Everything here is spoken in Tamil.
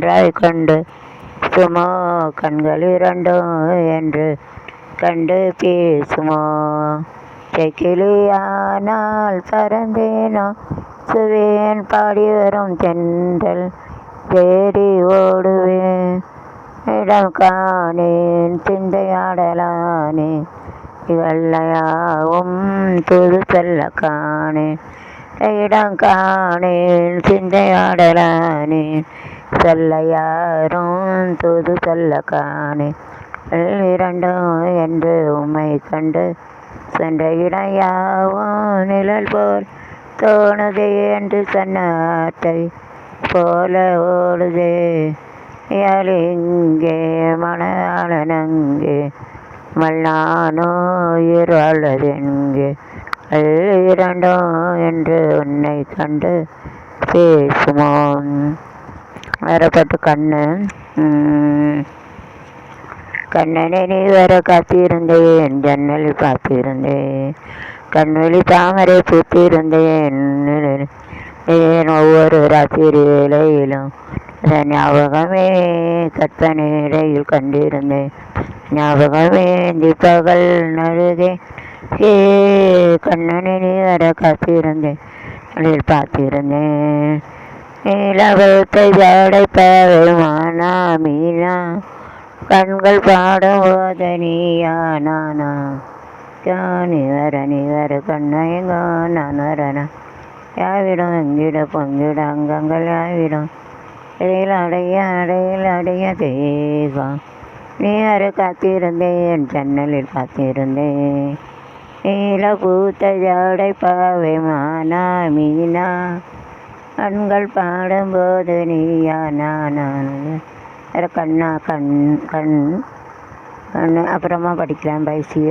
ஒன்றாய் கொண்டு சுமோ கண்கள் இரண்டும் என்று கண்டு பேசுமோ செக்கிலியானால் பறந்தேனோ சுவேன் பாடி வரும் தென்றல் தேடி ஓடுவேன் இடம் காணேன் சிந்தையாடலானே இவள்ளையாவும் புது செல்ல காணேன் இடம் காணேன் சிந்தையாடலானேன் சொல்ல யாரும் தூது சொல்ல காணேன் இரண்டும் என்று உம்மை கண்டு சென்ற இடம் யாவும் நிழல் போல் தோணுதே என்று சொன்னாட்டை போல ஓடுதே யாழிங்கே மணாளனங்கே மல்லானோ உயிர் வாழ்வதெங்கே இரண்டும் என்று உன்னை கண்டு பேசுமோ. வரப்பட்டு கண்ணனை நீ வர காத்திருந்தேன் ஜன்னலில் பார்த்திருந்தேன் கண்வெளி தாமரை பூத்திருந்தேன் ஒவ்வொரு ராத்திரி வேளையிலும் ஞாபகமே கற்பனையிடையில் கண்டிருந்தேன் ஞாபகமே பகல் நழுகே கண்ணனை நீ வர காத்திருந்தேன் அதில் பார்த்திருந்தேன் நீலவத்தை ஜாடை பாவைமானா மீனா கண்கள் பாடும் போத நீயா நானா நீ வர கண்ணையங்கோ நான் வரனா யாவிடும் எங்கிட பொங்கிட அங்கங்கள் யாவிடும் இடையில் அடைய தேகம் நீ வர காத்திருந்தேன் ஜன்னலில் பார்த்திருந்தேன் நீல பூத்த ஜாடை பாவை மானா மீனா கண்கள் பாடும்போது நீயா நானா கண்ணா கண் அப்புறமா படிக்கலாம் பைசி